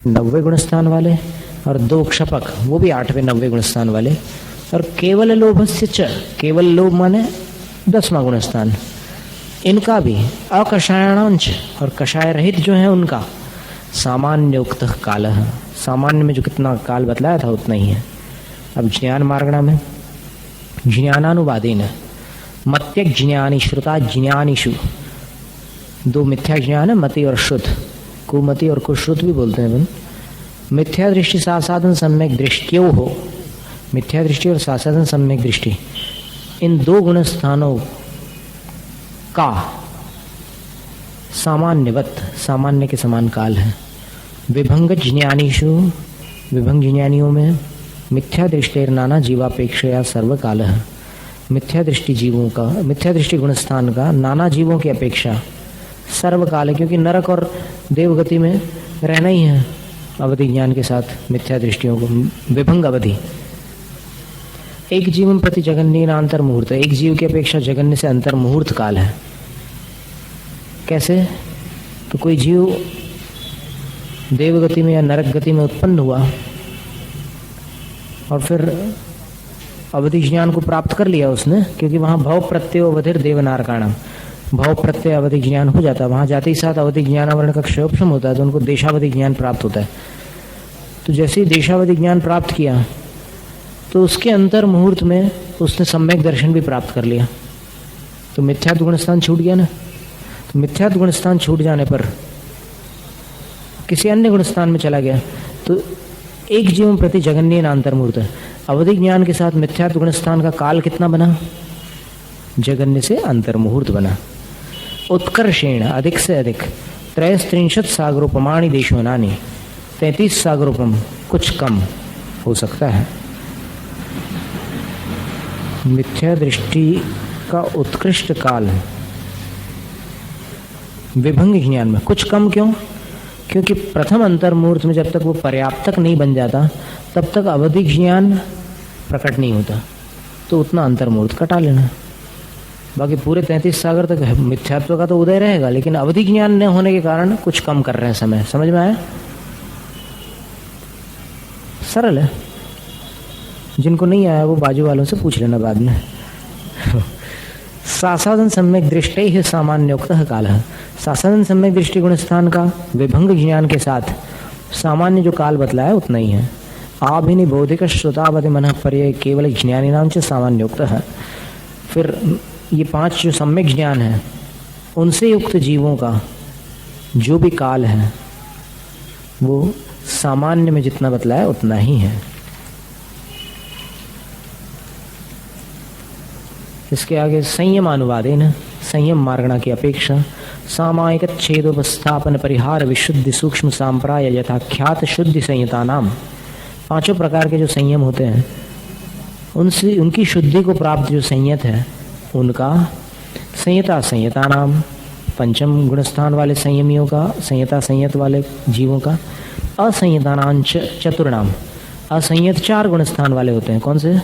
90 गुणस्थान वाले, और 2 क्षपक वो भी 8वें 90 गुणस्थान वाले, और केवल लोभस्य च, केवल लोभ माने 10वां गुणस्थान, इनका भी अकषायणांच, और कषाय रहित जो है उनका सामान्य उक्त काल, सामान्य में जो कितना काल बतलाया था उतना ही है। अब ज्ञान मार्गणा में ज्ञानानुवादेन मत्यक ज्ञानी श्रुता ज्ञानीषु, 2 मिथ्या ज्ञान है, मति और शुद्ध, कुमति और कुश्रुत भी बोलते हैं अपन। मिथ्या दृष्टि सासाधन सम्यक दृष्टियों हो, मिथ्या दृष्टि और सासाधन सम्यक दृष्टि, इन 2 गुणस्थानों का सामान्यवत, सामान्य के समान काल है। विभंग ज्ञानीषु, विभंग ज्ञानियों में मिथ्या दृष्टि नाना जीवापेक्षया सर्वकाल है। मिथ्या दृष्टि जीवों का, मिथ्या दृष्टि गुणस्थान का नाना जीवों की अपेक्षा सर्वकाल है, क्योंकि नरक और देवगति में रहना ही है अवधि ज्ञान के साथ मिथ्या दृष्टियों को। विभंग अवधि एक जीवन प्रति जगन्य अंतर मुहूर्त, एक जीव की अपेक्षा जगन्य से अंतर मुहूर्त काल है। कैसे? तो कोई जीव देवगति में या नरक गति में उत्पन्न हुआ और फिर अवधि ज्ञान को प्राप्त कर लिया उसने, क्योंकि वहां भव प्रत्यय अवधिर देवनारकाणम, भव प्रत्यय अवधि ज्ञान हो जाता है, वहां जाते ही साथ अवधि ज्ञानावरण का क्षयोपशम होता है, तो उनको देशावधि ज्ञान प्राप्त होता है। तो जैसे ही देशावधि ज्ञान प्राप्त किया तो उसके अंतर मुहूर्त में उसने सम्यक दर्शन भी प्राप्त कर लिया, तो मिथ्यात्व गुणस्थान छूट गया ना। तो मिथ्यात्व गुणस्थान छूट जाने पर किसी अन्य गुणस्थान में चला गया, तो एक जीवन प्रति जगन्य अंतर मुहूर्त है। अवधि ज्ञान के साथ मिथ्यात्व गुणस्थान का काल कितना बना? जगन्य से अंतर मुहूर्त बना। उत्कर्षेण अधिक से अधिक 33 सागरोपमाणी देशोनानी, 33 सागरोपम कुछ कम हो सकता है। मिथ्या दृष्टि का उत्कृष्ट काल है विभंग ज्ञान में। कुछ कम क्यों? क्योंकि प्रथम अंतर मुहूर्त में जब तक वो पर्याप्तक नहीं बन जाता तब तक अवधि ज्ञान प्रकट नहीं होता, तो उतना अंतर मुहूर्त कटा लेना। बाकी पूरे 33 सागर तक मिथ्यात्व का तो उदय रहेगा, लेकिन अवधि ज्ञान न होने के कारण कुछ कम कर रहे हैं समय। समझ में आया? सरल है, जिनको नहीं आया वो बाजू वालों से पूछ लेना बाद में। सासाधन सम्यक दृष्टि ही सामान्योक्त काल है। सासाधन सम्यक दृष्टि गुणस्थान का विभंग ज्ञान के साथ सामान्य जो काल बतलाया उतना ही है। आभिनिबोधिक श्रुतावधि मन पर्याय केवल ज्ञानी नाम से सामान्योक्त है। फिर ये 5 जो सम्यक ज्ञान है उनसे युक्त जीवों का जो भी काल है वो सामान्य में जितना बतलाया उतना ही है। इसके आगे संयम अनुवादेन, संयम मार्गणा की अपेक्षा सामायिक छेदोपस्थापन परिहार विशुद्धि सूक्ष्म सांप्राय यथाख्यात शुद्धि संयता नाम, 5 प्रकार के जो संयम होते हैं उनसे उनकी शुद्धि को प्राप्त जो संयत है उनका संयता संयता नाम, 5म गुणस्थान वाले संयमियों का, संयता संयत वाले जीवों का। असंयतानांच चतुर्णाम, असंयत 4 गुणस्थान वाले होते हैं। कौन से?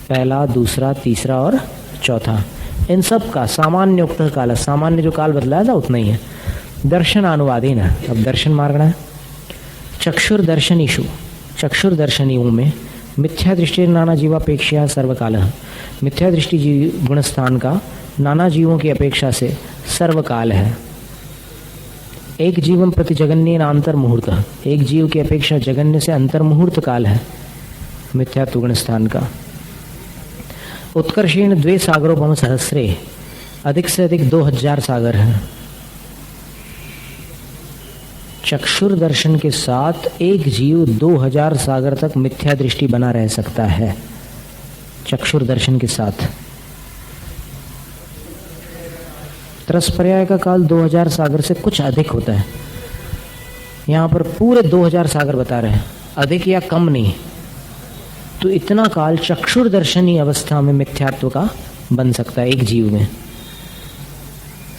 पहला, दूसरा, तीसरा और चौथा। इन सब का सामान्य उक्त काल, सामान्य जो काल बदलाया था उतना ही है। दर्शन अनुवादेन, अब दर्शन मार्गणा है। चक्षुर दर्शनीषु, चक्षुर दर्शनियों में मिथ्या दृष्टि नाना जीवापेक्षा सर्वकाल है। मिथ्या दृष्टि गुणस्थान का नाना जीवों की अपेक्षा से सर्वकाल है। एक जीवन प्रति जगन्य अंतर मुहूर्त, एक जीव की अपेक्षा जगन्य से अंतर मुहूर्त काल है मिथ्यात्व गुणस्थान का। उत्कर्षेण 2 सागरोपम सहस्रे, अधिक से अधिक 2000 सागर है। चक्षुर दर्शन के साथ एक जीव 2000 सागर तक मिथ्या दृष्टि बना रह सकता है। चक्षुर दर्शन के साथ त्रसपर्याय का काल 2000 सागर से कुछ अधिक होता है। यहाँ पर पूरे 2000 सागर बता रहे हैं, अधिक या कम नहीं। तो इतना काल चक्षुर दर्शनी अवस्था में मिथ्यात्व का बन सकता है एक जीव में।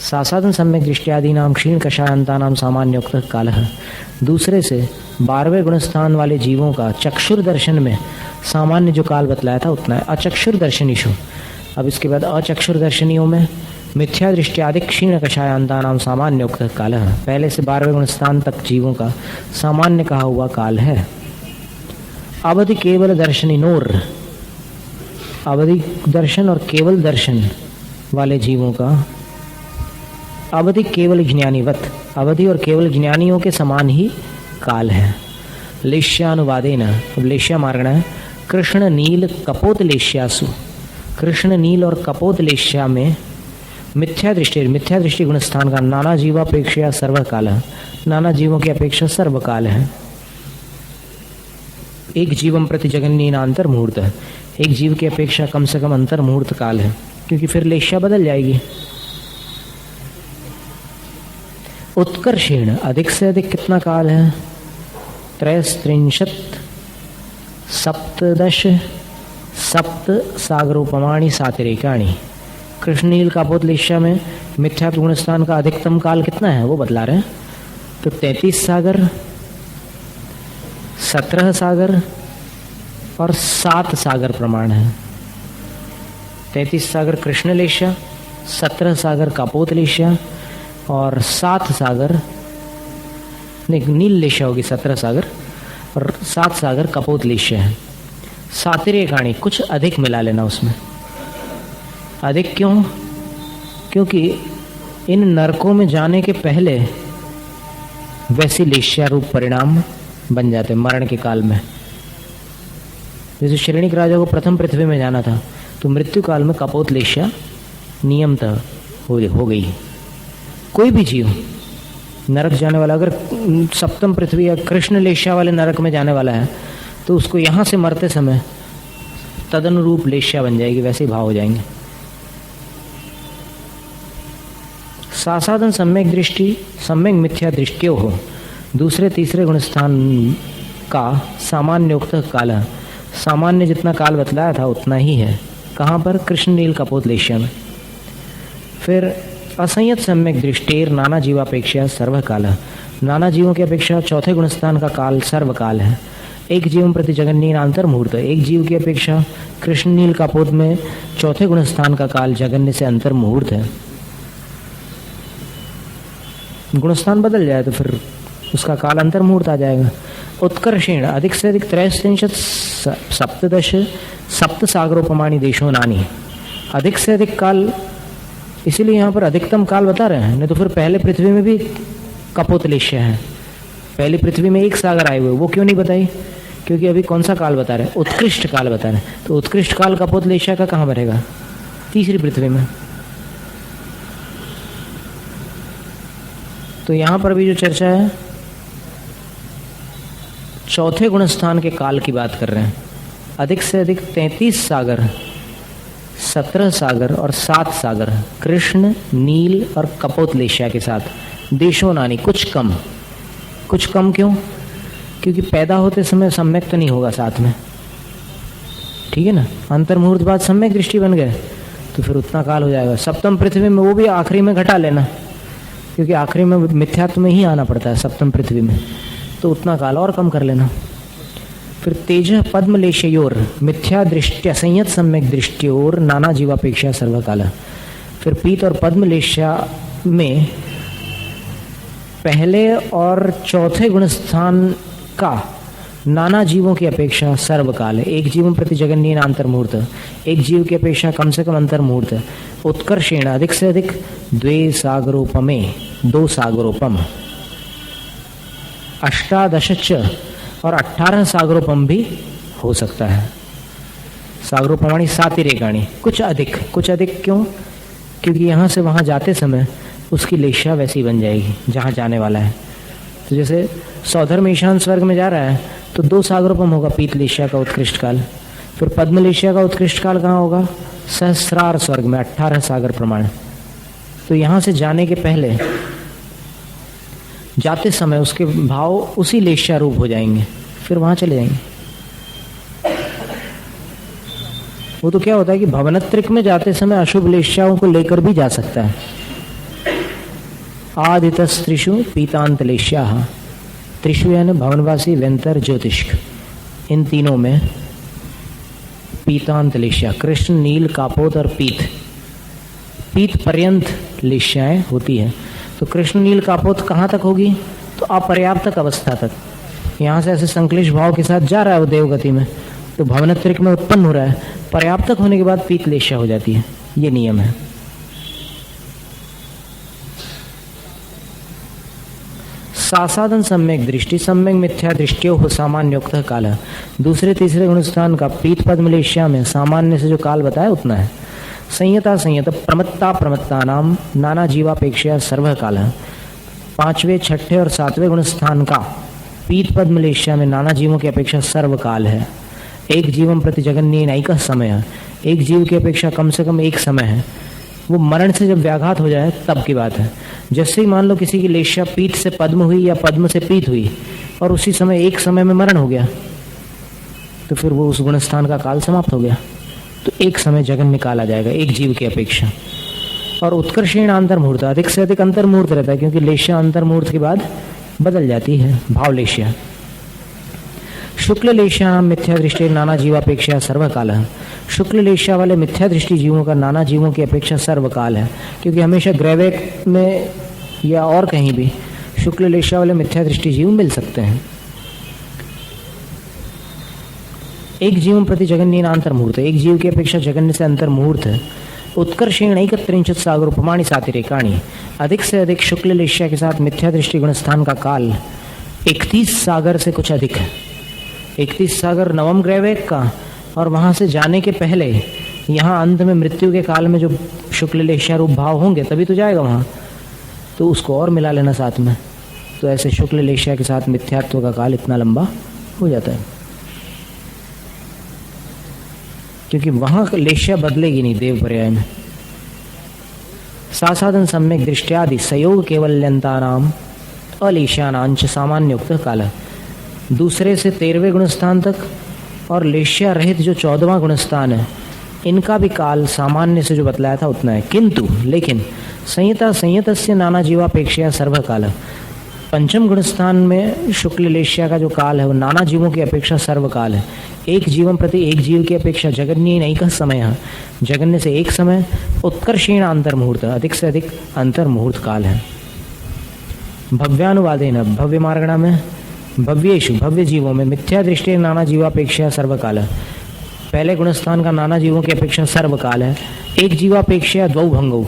सासाधन सम्यक दृष्टियादि नाम क्षीण कषायंता नाम सामान्योक्त काल है। दूसरे से 12वें गुणस्थान वाले जीवों का चक्षुर दर्शन में सामान्य जो काल बतलाया था उतना है। अचक्षुर दर्शनीशु, अब इसके बाद अचक्षुर दर्शनियों में मिथ्या दृष्टियादि क्षीण कषायांता नाम सामान्य उक्त काल है। पहले से 12वें गुणस्थान तक जीवों का सामान्य कहा हुआ काल है। अवधि केवल दर्शनिनोर, अवधि दर्शन और केवल दर्शन वाले जीवों का अवधि केवल ज्ञानीवत, अवधि और केवल ज्ञानियों के समान ही काल है। लेश्यानुवादेन, अब लेश्या मार्गण है। कृष्ण नील कपोत लेश्यासु, कृष्ण नील और कपोत लेश्या में मिथ्या दृष्टि गुणस्थान का नाना जीवापेक्षा सर्वकाल है, नाना जीवों की अपेक्षा सर्वकाल है। एक जीवम प्रति जगन्नीनांतर मुहूर्त है, एक जीव की अपेक्षा कम से कम अंतर मुहूर्त काल है, क्योंकि फिर लेश्या बदल जाएगी। उत्कर्षेण, अधिक से अधिक कितना काल है? 33 सप्तदश सप्त सागरोपमाणी सातिरेकाणी। कृष्णनील कापोतलेश्या में मिथ्या गुणस्थान का अधिकतम काल कितना है वो बतला रहे हैं। तो 33 सागर, 17 सागर और 7 सागर प्रमाण है। 33 सागर कृष्णलेश्या, 17 सागर कापोतलेश्या और 7 सागर नील लेश्या होगी, 17 सागर और 7 सागर कपोतलेश्या है। सातिरेकाणी, कुछ अधिक मिला लेना उसमें। अधिक क्यों? क्योंकि इन नरकों में जाने के पहले वैसी लेश्या रूप परिणाम बन जाते मरण के काल में। जैसे श्रेणिक राजा को प्रथम पृथ्वी में जाना था, तो मृत्यु काल में कपोतलेश्या नियमतः हो गई। कोई भी जीव नरक जाने वाला, अगर सप्तम पृथ्वी या कृष्ण लेश्या वाले नरक में जाने वाला है, तो उसको यहाँ से मरते समय तदनुरूप लेश्या बन जाएगी, वैसे ही भाव हो जाएंगे। सासाधन सम्यक दृष्टि सम्यक मिथ्या दृष्टियों हो, दूसरे तीसरे गुणस्थान का सामान्य उक्त काल, सामान्य जितना काल बतलाया था उतना ही है। कहाँ पर? कृष्ण नील कपोतलेश्या में। फिर असंयत सम्यक दृष्टेर नाना जीवापेक्षा सर्वकाल, नाना जीवों की अपेक्षा चौथे गुणस्थान का काल सर्वकाल है। एक जीव प्रति जगन्नीन अंतर मुहूर्त, एक जीव की अपेक्षा कृष्ण नील कापोत में चौथे गुणस्थान का काल जगन्य से अंतर मुहूर्त है। गुणस्थान बदल जाए तो फिर उसका काल अंतर मुहूर्त आ जाएगा। उत्कर्षेण, अधिक से अधिक 63 सप्तदश सप्त सागरोपमाणी देशों नानी, अधिक से अधिक काल, इसीलिए यहाँ पर अधिकतम काल बता रहे हैं। नहीं तो फिर पहले पृथ्वी में भी कपोतलेश्या है, पहली पृथ्वी में एक सागर आए हुए, वो क्यों नहीं बताई? क्योंकि अभी कौन सा काल बता रहे हैं? उत्कृष्ट काल बता रहे हैं। तो उत्कृष्ट काल कपोतलेश्या का कहाँ बनेगा? तीसरी पृथ्वी में। तो यहाँ पर भी जो चर्चा है चौथे गुणस्थान के काल की बात कर रहे हैं। अधिक से अधिक 33 सागर, 17 सागर और 7 सागर कृष्ण नील और कपोतलेश्या के साथ, देशों नानी, कुछ कम। कुछ कम क्यों? क्योंकि पैदा होते समय सम्यक तो नहीं होगा साथ में, ठीक है ना। अंतर मुहूर्त बाद सम्यक दृष्टि बन गए तो फिर उतना काल हो जाएगा। सप्तम पृथ्वी में वो भी आखिरी में घटा लेना, क्योंकि आखिरी में मिथ्यात्व में ही आना पड़ता है सप्तम पृथ्वी में, तो उतना काल और कम कर लेना। फिर तेज पद्मलेशयोर मिथ्या दृष्टि असंयत सम्यक दृष्टियोर नाना जीवापेक्षा सर्वकाल। फिर पीत और पद्मलेशया में पहले और चौथे गुणस्थान का नाना जीवों की अपेक्षा सर्वकाल है। एक जीव प्रति जगन्नीन अंतर मुहूर्त, एक जीव की अपेक्षा कम से कम अंतर मुहूर्त। उत्कर्षेण, अधिक से अधिक द्वे सागरोपमे, 2 सागरोपम। अष्टादश और 18 सागरोपम भी हो सकता है। सागरोपमाणी सातिरेकाणी, कुछ अधिक क्यों? क्योंकि यहाँ से वहाँ जाते समय उसकी लेश्या वैसी बन जाएगी जहाँ जाने वाला है। तो जैसे सौधर्म ईशान स्वर्ग में जा रहा है तो 2 सागरोपम होगा पीत लेश्या का उत्कृष्ट काल। फिर पद्म लेश्या का उत्कृष्ट काल कहाँ होगा? सहस्रार स्वर्ग में, 18 सागर प्रमाण। तो यहाँ से जाने के पहले जाते समय उसके भाव उसी लेश्या रूप हो जाएंगे, फिर वहां चले जाएंगे। वो तो क्या होता है कि भवनत्रिक में जाते समय अशुभ लेश्याओं को लेकर भी जा सकता है। आदितस्त्रिषु पीतांत लेश्या, त्रिषु यानी भवनवासी, व्यंतर, ज्योतिष्क, इन तीनों में पीतांत लेश्या, कृष्ण नील कापोत और पीत, पीत पर्यंत लेश्याएं होती है। तो कृष्ण नील कापोत कहाँ तक होगी? तो अपर्याप्तक अवस्था तक। यहाँ से ऐसे संक्लेश भाव के साथ जा रहा है वो देवगति में, तो भवनत्रिक में उत्पन्न हो रहा है, पर्याप्तक होने के बाद पीत लेश्या हो जाती है। ये नियम है। सासाधन सम्यक दृष्टि सम्यक मिथ्या दृष्टियो हो सामान्योक्त काल। दूसरे तीसरे गुणस्थान का पीत पद मलेशिया में सामान्य से जो काल बताया उतना है। संयता संयत प्रमत्ता प्रमत्ता नाम नाना जीवापेक्षा सर्व काल। पांचवें छठे और सातवें गुणस्थान का पीत पद मलेशिया में नाना जीवों की अपेक्षा सर्वकाल है। एक जीवन प्रति जगन्य नैक समय है, एक जीव की अपेक्षा कम से कम एक समय है। वो मरण से जब व्याघात हो जाए तब की बात है। जैसे ही मान लो किसी की लेश्या पीत से पद्म हुई या पद्म से पीत हुई और उसी समय एक समय में मरण हो गया, तो फिर वो उस गुणस्थान का काल समाप्त हो गया। तो एक समय जगन्य काल आ जाएगा एक जीव की अपेक्षा। और उत्कर्षेण अंतर मुहूर्त, अधिक से अधिक अंतर मुहूर्त रहता है, क्योंकि लेश्या अंतर मुहूर्त के बाद बदल जाती है भाव लेश्या। शुक्ल लेश्या मिथ्या दृष्टि नाना जीवापेक्षा सर्वकाल है। शुक्ल लेश्या वाले मिथ्या दृष्टि जीवों का नाना जीवों की अपेक्षा सर्वकाल है, क्योंकि हमेशा ग्रैवेक में या और कहीं भी शुक्ल लेश्या वाले मिथ्या दृष्टि जीव मिल सकते हैं। एक जीवन प्रति जगन्य अंतर मुहूर्त, एक जीव की अपेक्षा जगन्य से अंतर मुहूर्त है। उत्कर्षेण 31 सागर उपमाणी सातिरेकाणी, अधिक से अधिक शुक्ल लेश्या के साथ मिथ्या दृष्टि गुणस्थान का काल 31 सागर से कुछ अधिक है। 31 सागर नवम ग्रैवेक का, और वहां से जाने के पहले यहाँ अंत में मृत्यु के काल में जो शुक्ल लेश्या रूप भाव होंगे तभी तो जाएगा वहां, तो उसको और मिला लेना साथ में। तो ऐसे शुक्ल लेश्या के साथ मिथ्यात्व का काल इतना लंबा हो जाता है, क्योंकि वहां लेश्या बदलेगी नहीं देव पर्याय में। सासाधन सम्यक दृष्टियादि संयोग केवल्यंता नाम अलेश्यानांच सामान्योक्त काल। दूसरे से 13वें गुणस्थान तक और लेश्या रहित जो 14वां गुणस्थान है, इनका भी काल सामान्य से जो बतलाया था उतना है। किंतु लेकिन संयता संयतस्य नाना जीवापेक्षा सर्वकाल। पंचम गुणस्थान में शुक्ल लेश्या का जो काल है वो नाना जीवों की अपेक्षा सर्वकाल है। एक जीवन प्रति एक जीव की अपेक्षा जगन्य नैक समय है, जगन्य से एक समय। उत्कर्षेण अंतर मुहूर्त, अधिक से अधिक अंतर मुहूर्त काल है। भव्यानुवादेन भव्य मार्गणा में भव्येषु भव्य जीवों में मिथ्या दृष्टि नाना जीवापेक्षा सर्वकाल है। पहले गुणस्थान का नाना जीवों की अपेक्षा सर्वकाल है। एक जीवापेक्षा द्वौ भंगौ,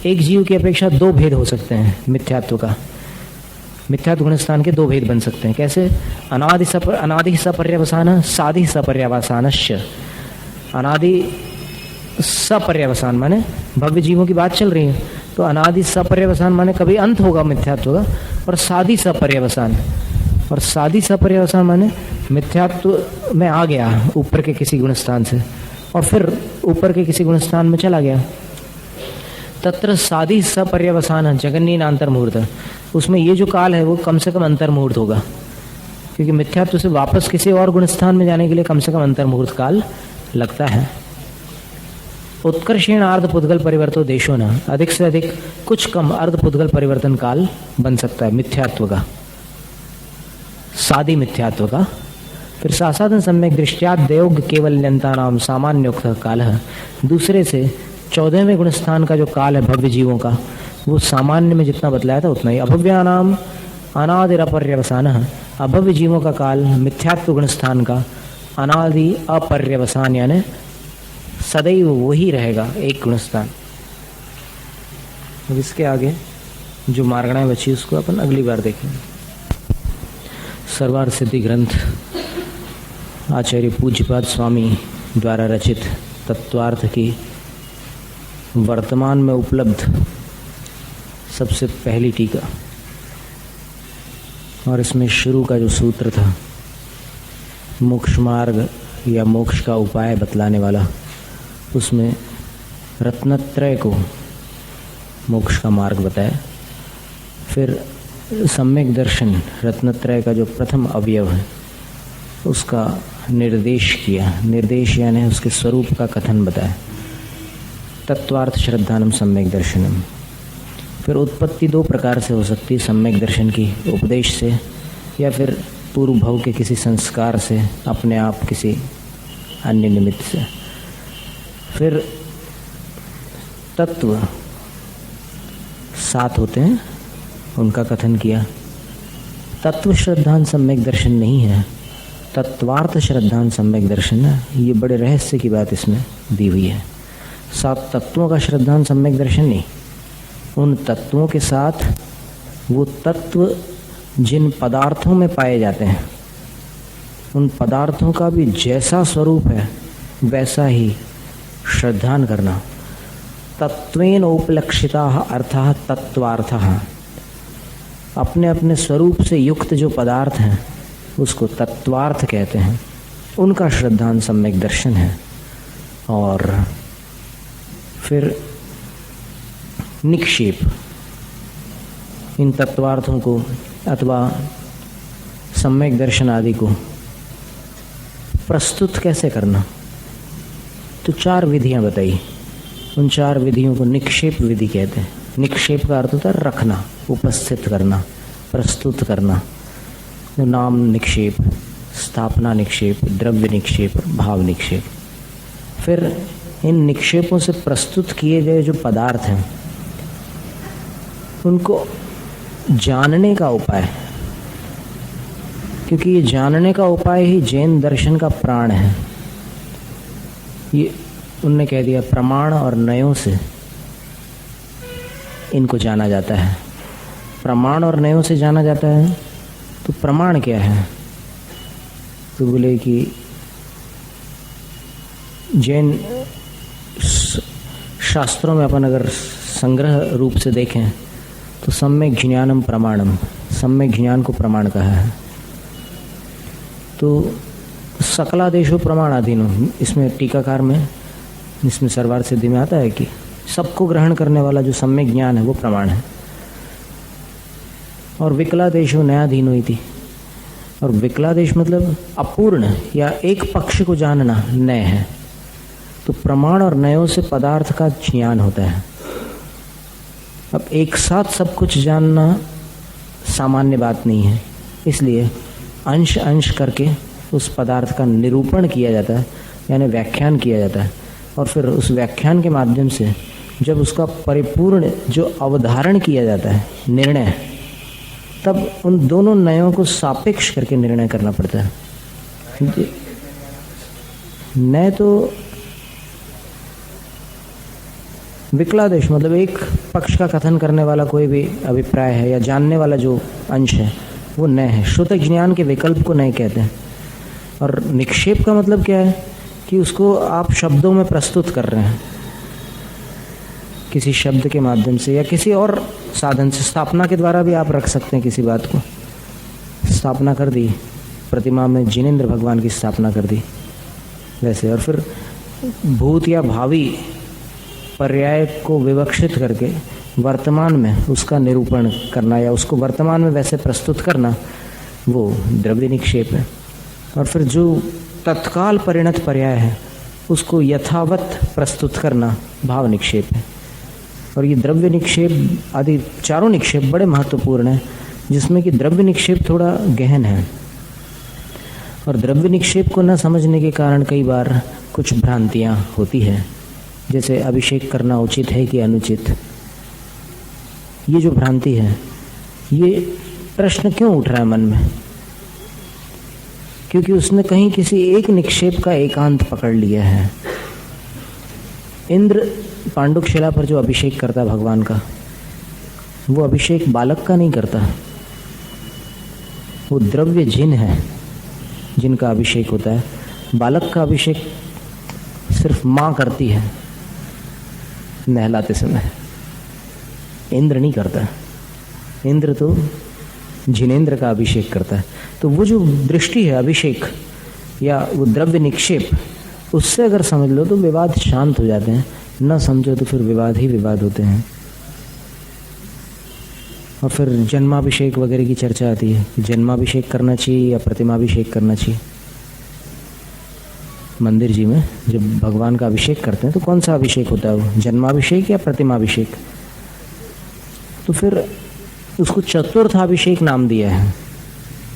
एक जीव की अपेक्षा दो भेद हो सकते हैं मिथ्यात्व का। मिथ्यात्व गुणस्थान के दो भेद बन सकते हैं। कैसे? अनादि सपर्यवसान साधि सपर्यवसानश्च। अनादि सपर्यवसान माने भव्य जीवों की बात चल रही है, तो अनादि सपर्यवसान माने कभी अंत होगा मिथ्यात्व का, और साधि सपर्यवसान, और साधि सपर्यवसान माने मिथ्यात्व में आ गया ऊपर के किसी गुणस्थान से और फिर ऊपर के किसी गुणस्थान में चला गया। तत्र साधि सपर्यवसान जगन्य अंतर मुहूर्त, उसमें ये जो काल है वो कम से कम अंतर मुहूर्त होगा, क्योंकि मिथ्यात्व से वापस किसी और गुणस्थान में जाने के लिए कम से कम अंतर मुहूर्त काल लगता है। उत्कर्षेण अर्ध पुद्गल परिवर्तो देशो न, अधिक से अधिक कुछ कम अर्ध पुद्गल परिवर्तन काल बन सकता है मिथ्यात्व का, साधि मिथ्यात्व का। फिर सासाधन सम्यक दृष्टिया देवग केवल्यंता नाम सामान्योक्त काल है। दूसरे से 14वें गुणस्थान का जो काल है भव्य जीवों का, वो सामान्य में जितना बतलाया था उतना ही। अभव्यानाम अनादिरपर्यवसान, अभव्य जीवों का काल मिथ्यात्व गुणस्थान का अनादि अपर्यवसान, यानी सदैव वही रहेगा एक गुणस्थान। इसके आगे जो मार्गणाएं बची उसको अपन अगली बार देखेंगे। सर्वार्थ सिद्धि ग्रंथ आचार्य पूज्यपाद स्वामी द्वारा रचित तत्वार्थ की वर्तमान में उपलब्ध सबसे पहली टीका, और इसमें शुरू का जो सूत्र था मोक्ष मार्ग या मोक्ष का उपाय बतलाने वाला, उसमें रत्नत्रय को मोक्ष का मार्ग बताया। फिर सम्यक दर्शन रत्नत्रय का जो प्रथम अवयव है उसका निर्देश किया, निर्देश यानी उसके स्वरूप का कथन बताया। तत्वार्थ श्रद्धानम सम्यक दर्शनम। फिर उत्पत्ति दो प्रकार से हो सकती है सम्यक दर्शन की, उपदेश से या फिर पूर्व भव के किसी संस्कार से, अपने आप किसी अन्य निमित्त से। फिर तत्व 7 होते हैं, उनका कथन किया। तत्व श्रद्धान सम्यक दर्शन नहीं है, तत्वार्थ श्रद्धान सम्यक दर्शन है। ये बड़े रहस्य की बात इसमें दी हुई है। 7 तत्वों का श्रद्धान सम्यक दर्शन नहीं, उन तत्वों के साथ वो तत्व जिन पदार्थों में पाए जाते हैं, उन पदार्थों का भी जैसा स्वरूप है वैसा ही श्रद्धान करना। तत्वेन उपलक्षिता अर्थः तत्वार्थः, अपने अपने स्वरूप से युक्त जो पदार्थ हैं उसको तत्वार्थ कहते हैं, उनका श्रद्धान सम्यक दर्शन है। और फिर निक्षेप, इन तत्वार्थों को अथवा सम्यक दर्शन आदि को प्रस्तुत कैसे करना, तो 4 विधियां बताई। उन 4 विधियों को निक्षेप विधि कहते हैं। निक्षेप का अर्थ होता है रखना, उपस्थित करना, प्रस्तुत करना। तो नाम निक्षेप, स्थापना निक्षेप, द्रव्य निक्षेप, भाव निक्षेप। फिर इन निक्षेपों से प्रस्तुत किए गए जो पदार्थ हैं उनको जानने का उपाय, क्योंकि ये जानने का उपाय ही जैन दर्शन का प्राण है। ये उनने कह दिया, प्रमाण और नयों से इनको जाना जाता है। प्रमाण और नयों से जाना जाता है, तो प्रमाण क्या है? तो बोले कि जैन शास्त्रों में अपन अगर संग्रह रूप से देखें तो सम्यक ज्ञानम प्रमाणम, सम्यक ज्ञान को प्रमाण कहा है। तो सकलादेशो प्रमाणाधीनो, इसमें टीकाकार में, इसमें सर्वार्थ सिद्धि में आता है कि सबको ग्रहण करने वाला जो सम्यक ज्ञान है वो प्रमाण है। और विकलादेशो न्यायाधीनो इति, और विकलादेश मतलब अपूर्ण या एक पक्ष को जानना नय है। तो प्रमाण और नयों से पदार्थ का ज्ञान होता है। अब एक साथ सब कुछ जानना सामान्य बात नहीं है, इसलिए अंश अंश करके उस पदार्थ का निरूपण किया जाता है, यानी व्याख्यान किया जाता है। और फिर उस व्याख्यान के माध्यम से जब उसका परिपूर्ण जो अवधारण किया जाता है, निर्णय, तब उन दोनों नयों को सापेक्ष करके निर्णय करना पड़ता है। नय तो विकलादेश मतलब एक पक्ष का कथन करने वाला कोई भी अभिप्राय है या जानने वाला जो अंश है वो नय है। श्रुत ज्ञान के विकल्प को नय कहते हैं। और निक्षेप का मतलब क्या है कि उसको आप शब्दों में प्रस्तुत कर रहे हैं, किसी शब्द के माध्यम से या किसी और साधन से। स्थापना के द्वारा भी आप रख सकते हैं किसी बात को। स्थापना कर दी, प्रतिमा में जिनेंद्र भगवान की स्थापना कर दी वैसे। और फिर भूत या भावी पर्याय को विवक्षित करके वर्तमान में उसका निरूपण करना या उसको वर्तमान में वैसे प्रस्तुत करना, वो द्रव्य निक्षेप है। और फिर जो तत्काल परिणत पर्याय है उसको यथावत प्रस्तुत करना भाव निक्षेप है। और ये द्रव्य निक्षेप आदि चारों निक्षेप बड़े महत्वपूर्ण हैं, जिसमें कि द्रव्य निक्षेप थोड़ा गहन है। और द्रव्य निक्षेप को न समझने के कारण कई बार कुछ भ्रांतियाँ होती हैं, जैसे अभिषेक करना उचित है कि अनुचित। ये जो भ्रांति है, ये प्रश्न क्यों उठ रहा है मन में? क्योंकि उसने कहीं किसी एक निक्षेप का एकांत पकड़ लिया है। इंद्र पांडुक शिला पर जो अभिषेक करता भगवान का, वो अभिषेक बालक का नहीं करता, वो द्रव्य जिन है जिनका अभिषेक होता है। बालक का अभिषेक सिर्फ माँ करती है नहलाते समय, इंद्र नहीं करता। इंद्र तो जिनेंद्र का अभिषेक करता है। तो वो जो दृष्टि है अभिषेक या वो द्रव्य निक्षेप, उससे अगर समझ लो तो विवाद शांत हो जाते हैं, न समझो तो फिर विवाद ही विवाद होते हैं। और फिर जन्माभिषेक वगैरह की चर्चा आती है कि जन्माभिषेक करना चाहिए या प्रतिमाभिषेक करना चाहिए। मंदिर जी में जब भगवान का अभिषेक करते हैं तो कौन सा अभिषेक होता है वो, जन्माभिषेक या प्रतिमाभिषेक? तो फिर उसको चतुर्थाभिषेक नाम दिया है।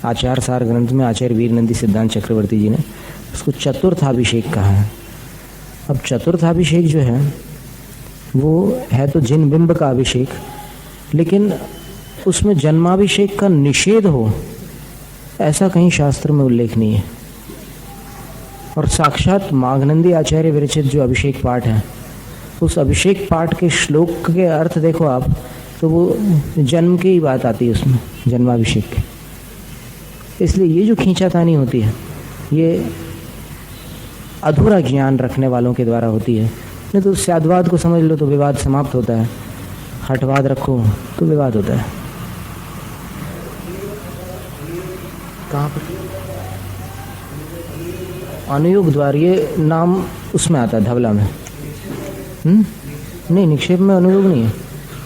आचार सार ग्रंथ में आचार्य वीरनंदी सिद्धांत चक्रवर्ती जी ने उसको चतुर्थाभिषेक कहा है। अब चतुर्थाभिषेक जो है वो है तो जिन बिंब का अभिषेक, लेकिन उसमें जन्माभिषेक का निषेध हो ऐसा कहीं शास्त्र में उल्लेख नहीं है। और साक्षात माघनंदी आचार्य विरचित जो अभिषेक पाठ है, उस अभिषेक पाठ के श्लोक के अर्थ देखो आप, तो वो जन्म की ही बात आती है उसमें, जन्माभिषेक की। इसलिए ये जो खींचातानी होती है ये अधूरा ज्ञान रखने वालों के द्वारा होती है। नहीं तो स्याद्वाद को समझ लो तो विवाद समाप्त होता है, हठवाद रखो तो विवाद होता है। कहाँ पर अनुयोग द्वार, ये नाम उसमें आता है धवला में। नहीं, निक्षेप में अनुयोग नहीं है,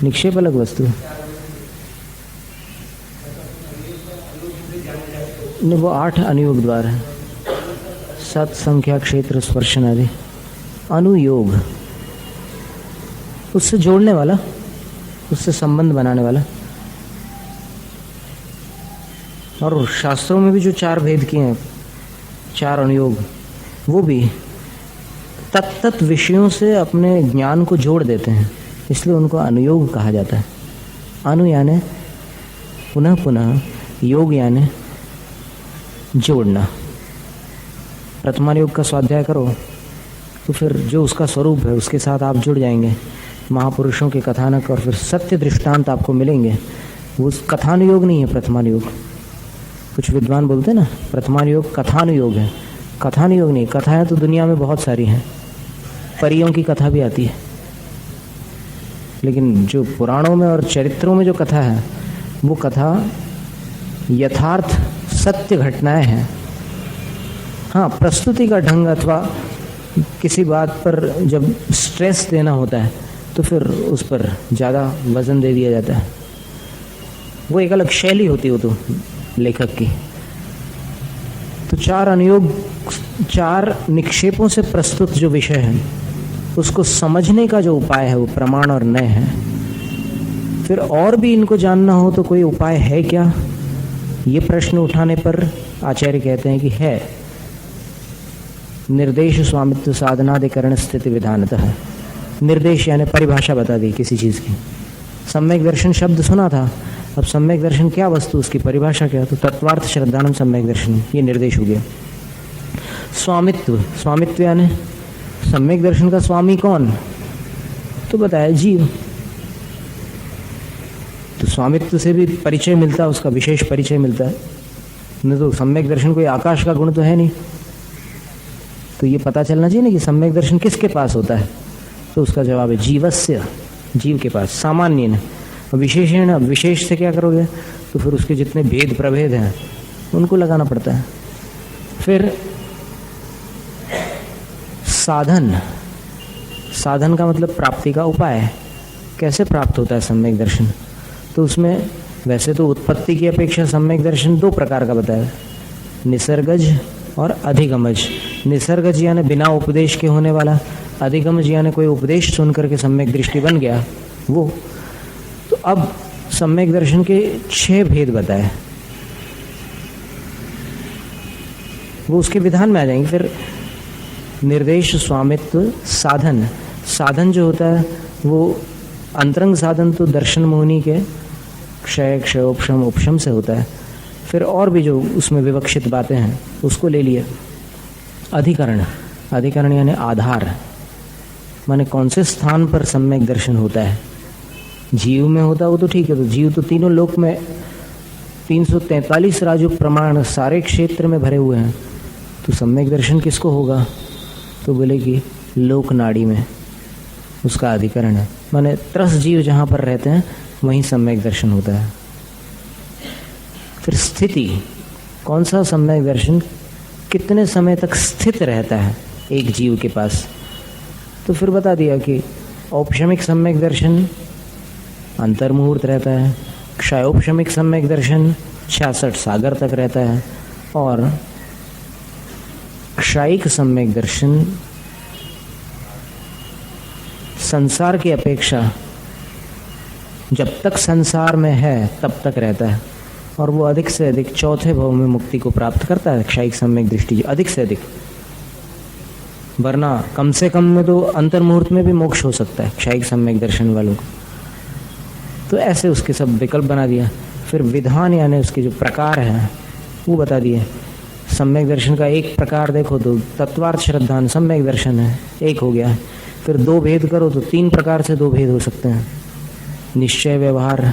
निक्षेप अलग वस्तु है। नहीं, वो 8 अनुयोग द्वार है, 7 संख्या, क्षेत्र, स्पर्शन आदि। अनुयोग उससे जोड़ने वाला, उससे संबंध बनाने वाला। और शास्त्रों में भी जो 4 भेद किए हैं, 4 अनुयोग, वो भी तत्त विषयों से अपने ज्ञान को जोड़ देते हैं, इसलिए उनको अनुयोग कहा जाता है। अनु यानी पुनः पुनः, योग यानी जोड़ना। प्रथमानुयोग का स्वाध्याय करो तो फिर जो उसका स्वरूप है उसके साथ आप जुड़ जाएंगे। महापुरुषों के कथानक और फिर सत्य दृष्टांत आपको मिलेंगे। वो कथानुयोग नहीं है प्रथमानुयोग। कुछ विद्वान बोलते हैं ना प्रथमानुयोग कथानुयोग है, कथानुयोग नहीं। कथाएं तो दुनिया में बहुत सारी हैं, परियों की कथा भी आती है, लेकिन जो पुराणों में और चरित्रों में जो कथा है वो कथा यथार्थ सत्य घटनाएं हैं। हाँ, प्रस्तुति का ढंग अथवा किसी बात पर जब स्ट्रेस देना होता है तो फिर उस पर ज़्यादा वजन दे दिया जाता है। वो एक अलग शैली होती है वो तो लेखक की। तो 4 अनुयोग, 4 निक्षेपों से प्रस्तुत जो विषय है उसको समझने का जो उपाय है वो प्रमाण और नय है। फिर और भी इनको जानना हो तो कोई उपाय है क्या, ये प्रश्न उठाने पर आचार्य कहते हैं कि है। निर्देश स्वामित्व साधनाधिकरण स्थिति विधानतः। निर्देश यानी परिभाषा बता दी किसी चीज़ की। सम्यक दर्शन शब्द सुना था, अब सम्यक दर्शन क्या वस्तु, उसकी परिभाषा क्या, तो तत्वार्थ श्रद्धानम सम्यक दर्शन, ये निर्देश हो गया। स्वामित्व, स्वामित्व यानी सम्यक दर्शन का स्वामी कौन, तो बताया जीव। तो स्वामित्व से भी परिचय मिलता है, उसका विशेष परिचय मिलता है। नहीं तो सम्यक दर्शन कोई आकाश का गुण तो है नहीं। तो ये पता चलना चाहिए ना कि सम्यक दर्शन किसके पास होता है, तो उसका जवाब है जीवस्य, जीव के पास। सामान्य न, विशेषण, विशेष से क्या करोगे, तो फिर उसके जितने भेद प्रभेद हैं उनको लगाना पड़ता है। फिर साधन, साधन का मतलब प्राप्ति का उपाय। कैसे प्राप्त होता है सम्यक दर्शन, तो उसमें वैसे तो उत्पत्ति की अपेक्षा सम्यक दर्शन 2 प्रकार का बताया, निसर्गज और अधिगमज। निसर्गज यानी बिना उपदेश के होने वाला, अधिगमज यानी कोई उपदेश सुन करके सम्यक दृष्टि बन गया वो। तो अब सम्यक दर्शन के 6 भेद बताए, वो उसके विधान में आ जाएंगे। फिर निर्देश, स्वामित्व, साधन। साधन जो होता है वो अंतरंग साधन तो दर्शन मोहिनी के क्षय, क्षयोपशम, उपशम से होता है। फिर और भी जो उसमें विवक्षित बातें हैं उसको ले लिए। अधिकरण, अधिकरण यानी आधार, माने कौन से स्थान पर सम्यक दर्शन होता है। जीव में होता वो तो ठीक है, तो जीव तो तीनों लोक में 343 राजु प्रमाण सारे क्षेत्र में भरे हुए हैं, तो सम्यक दर्शन किसको होगा, तो बोले कि लोक नाड़ी में उसका अधिकरण है। माने 30 जीव जहाँ पर रहते हैं वहीं सम्यक दर्शन होता है। फिर स्थिति, कौन सा सम्यक दर्शन कितने समय तक स्थित रहता है एक जीव के पास, तो फिर बता दिया कि औपशमिक सम्यक दर्शन अंतर्मुहूर्त रहता है, क्षयोपशमिक सम्यक दर्शन 66 सागर तक रहता है, और क्षयिक सम्यक दर्शन संसार की अपेक्षा जब तक संसार में है तब तक रहता है, और वो अधिक से अधिक 4थे भाव में मुक्ति को प्राप्त करता है। क्षयिक सम्यक दृष्टि अधिक से अधिक, वरना कम से कम में तो अंतर्मुहूर्त में भी मोक्ष हो सकता है क्षयिक सम्यक दर्शन वालों को। तो ऐसे उसके सब विकल्प बना दिया। फिर विधान यानी उसके जो प्रकार हैं वो बता दिए। सम्यक दर्शन का एक प्रकार देखो तो तत्वार्थ श्रद्धान सम्यक दर्शन है, एक हो गया। फिर दो भेद करो तो 3 प्रकार से 2 भेद हो सकते हैं, निश्चय व्यवहार,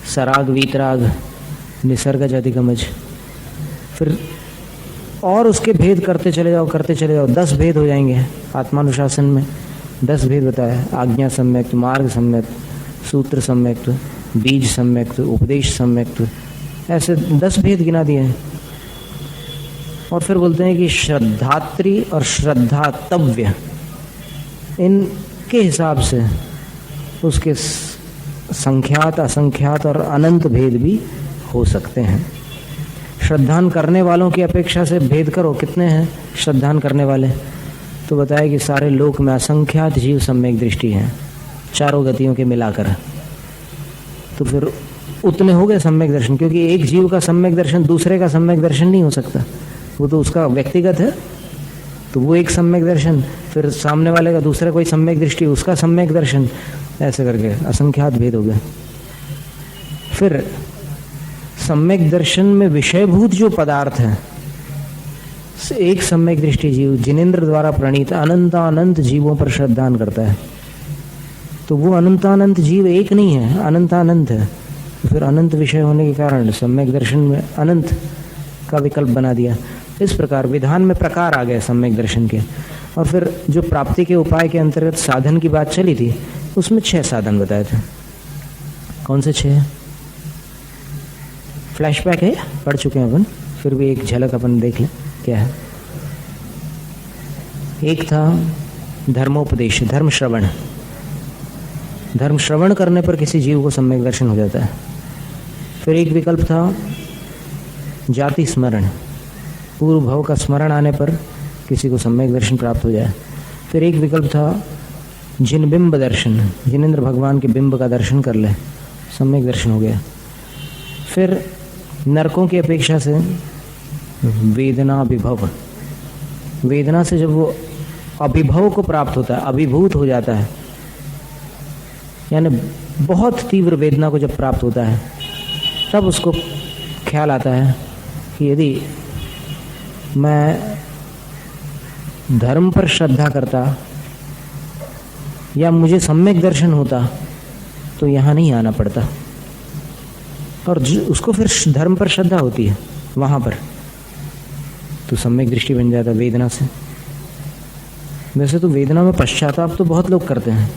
सराग वीतराग, निसर्गज अधिगमज। फिर और उसके भेद करते चले जाओ 10 भेद हो जाएंगे। आत्मानुशासन में 10 भेद बताया, आज्ञा सम्यक्त, मार्ग सम्यक्त, सूत्र सम्यक्त, बीज सम्यक्त, उपदेश सम्यक्त, ऐसे 10 भेद गिना दिए हैं। और फिर बोलते हैं कि श्रद्धात्री और श्रद्धातव्य, इनके हिसाब से उसके संख्यात, असंख्यात और अनंत भेद भी हो सकते हैं। श्रद्धान करने वालों की अपेक्षा से भेद करो, कितने हैं श्रद्धान करने वाले? तो बताया कि सारे लोक में असंख्यात जीव सम्यक दृष्टि हैं, चारों गतियों के मिलाकर। तो फिर उतने हो गए सम्यक दर्शन, क्योंकि एक जीव का सम्यक दर्शन दूसरे का सम्यक दर्शन नहीं हो सकता, वो तो उसका व्यक्तिगत है, तो वो एक सम्यक दर्शन, फिर सामने वाले का दूसरा कोई सम्यक दृष्टि, उसका सम्यक दर्शन, ऐसे करके असंख्यात भेद हो गए। फिर सम्यक दर्शन में विषयभूत जो पदार्थ हैं, एक सम्यक दृष्टि जीव जिनेन्द्र द्वारा प्रणीत अनंतानंत जीवों पर श्रद्धान करता है, तो वो अनंतानंत जीव एक नहीं है, अनंतानंत है। फिर अनंत विषय होने के कारण सम्यक दर्शन में अनंत का विकल्प बना दिया। इस प्रकार विधान में प्रकार आ गए सम्यक दर्शन के। और फिर जो प्राप्ति के उपाय के अंतर्गत साधन की बात चली थी, उसमें 6 साधन बताए थे। कौन से 6? फ्लैशबैक है, पढ़ चुके हैं अपन, फिर भी एक झलक अपन देख लें क्या है। एक था धर्मोपदेश, धर्म श्रवण। धर्म श्रवण करने पर किसी जीव को सम्यक दर्शन हो जाता है। फिर एक विकल्प था जाति स्मरण, पूर्व भव का स्मरण आने पर किसी को सम्यक दर्शन प्राप्त हो जाए। फिर एक विकल्प था जिन बिंब दर्शन, जिनेन्द्र भगवान के बिंब का दर्शन कर ले, सम्यक दर्शन हो गया। फिर नरकों की अपेक्षा से वेदना विभव, वेदना से जब वो अभिभव को प्राप्त होता है, अभिभूत हो जाता है, यानी बहुत तीव्र वेदना को जब प्राप्त होता है, तब उसको ख्याल आता है कि यदि मैं धर्म पर श्रद्धा करता या मुझे सम्यक दर्शन होता तो यहाँ नहीं आना पड़ता। और उसको फिर धर्म पर श्रद्धा होती है वहाँ पर, तो सम्यक दृष्टि बन जाता वेदना से। वैसे तो वेदना में पश्चाताप तो बहुत लोग करते हैं,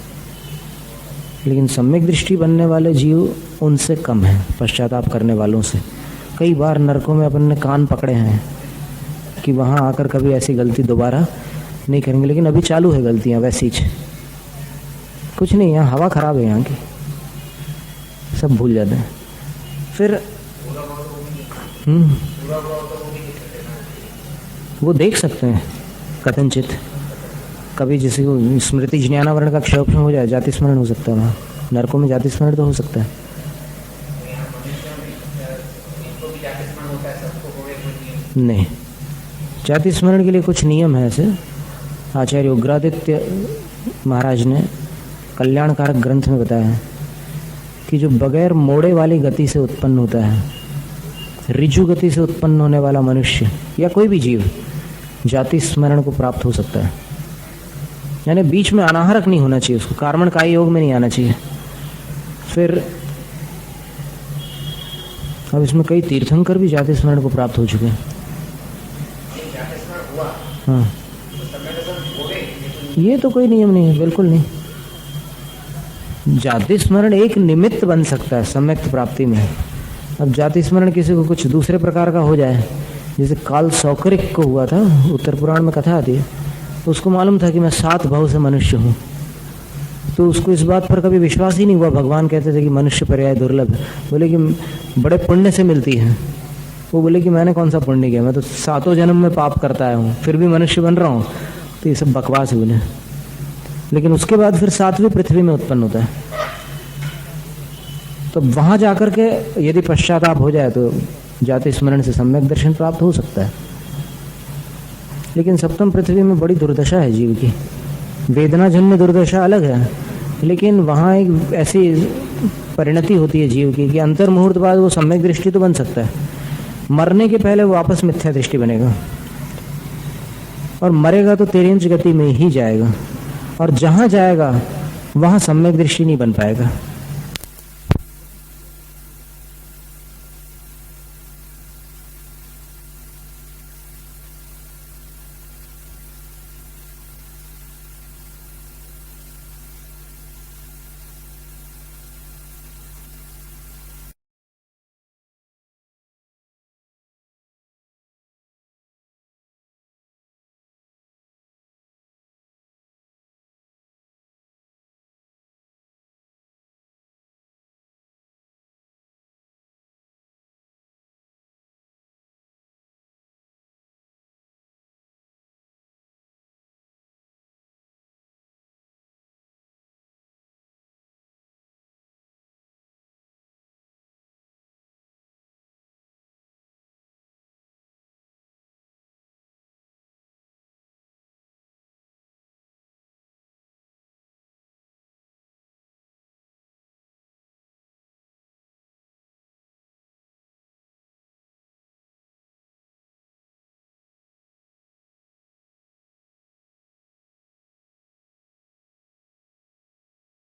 लेकिन सम्यक दृष्टि बनने वाले जीव उनसे कम है पश्चाताप करने वालों से। कई बार नरकों में अपन ने कान पकड़े हैं कि वहाँ आकर कभी ऐसी गलती दोबारा नहीं करेंगे, लेकिन अभी चालू है गलतियाँ वैसी ही। कुछ नहीं, यहाँ हवा खराब है, यहाँ की सब भूल जाते हैं। फिर वो देख सकते हैं कथनचित, कभी जिसे को स्मृति ज्ञानावरण का क्षय हो जाए, जाति स्मरण हो सकता है। वहाँ नरकों में जाति स्मरण तो हो सकता है। नहीं, जाति स्मरण के लिए कुछ नियम है ऐसे। आचार्य उग्रादित्य महाराज ने कल्याणकारक ग्रंथ में बताया है कि जो बगैर मोड़े वाली गति से उत्पन्न होता है, ऋजु गति से उत्पन्न होने वाला मनुष्य या कोई भी जीव जाति स्मरण को प्राप्त हो सकता है। यानी बीच में अनाहरक नहीं होना चाहिए, उसको कार्मण काय योग में नहीं आना चाहिए। फिर अब इसमें कई तीर्थंकर भी जाति स्मरण को प्राप्त हो चुके हैं। हाँ, ये तो कोई नियम नहीं है, बिल्कुल नहीं। जाति स्मरण एक निमित्त बन सकता है सम्यक प्राप्ति में। अब जाति स्मरण किसी को कुछ दूसरे प्रकार का हो जाए, जैसे काल सौकरिक को हुआ था, उत्तर पुराण में कथा आती है, उसको मालूम था कि मैं 7 भव से मनुष्य हूँ, तो उसको इस बात पर कभी विश्वास ही नहीं हुआ। भगवान कहते थे कि मनुष्य पर्याय दुर्लभ है, बोले कि बड़े पुण्य से मिलती है। वो बोले कि मैंने कौन सा पुण्य किया, मैं तो 7 जन्म में पाप करता आया हूँ, फिर भी मनुष्य बन रहा हूँ। तो ये सब बकवास है उन्हें। लेकिन उसके बाद फिर 7वीं पृथ्वी में उत्पन्न होता है, तो वहां जाकर के यदि पश्चाताप हो जाए तो जाति स्मरण से सम्यक दर्शन प्राप्त हो सकता है। लेकिन सप्तम पृथ्वी में बड़ी दुर्दशा है जीव की, वेदना जन्य दुर्दशा अलग है, लेकिन वहाँ एक ऐसी परिणति होती है जीव की कि अंतर मुहूर्त बाद वो सम्यक दृष्टि तो बन सकता है, मरने के पहले वो वापस मिथ्या दृष्टि बनेगा और मरेगा तो तिर्यंच गति में ही जाएगा और जहां जाएगा वहां सम्यक दृष्टि नहीं बन पाएगा।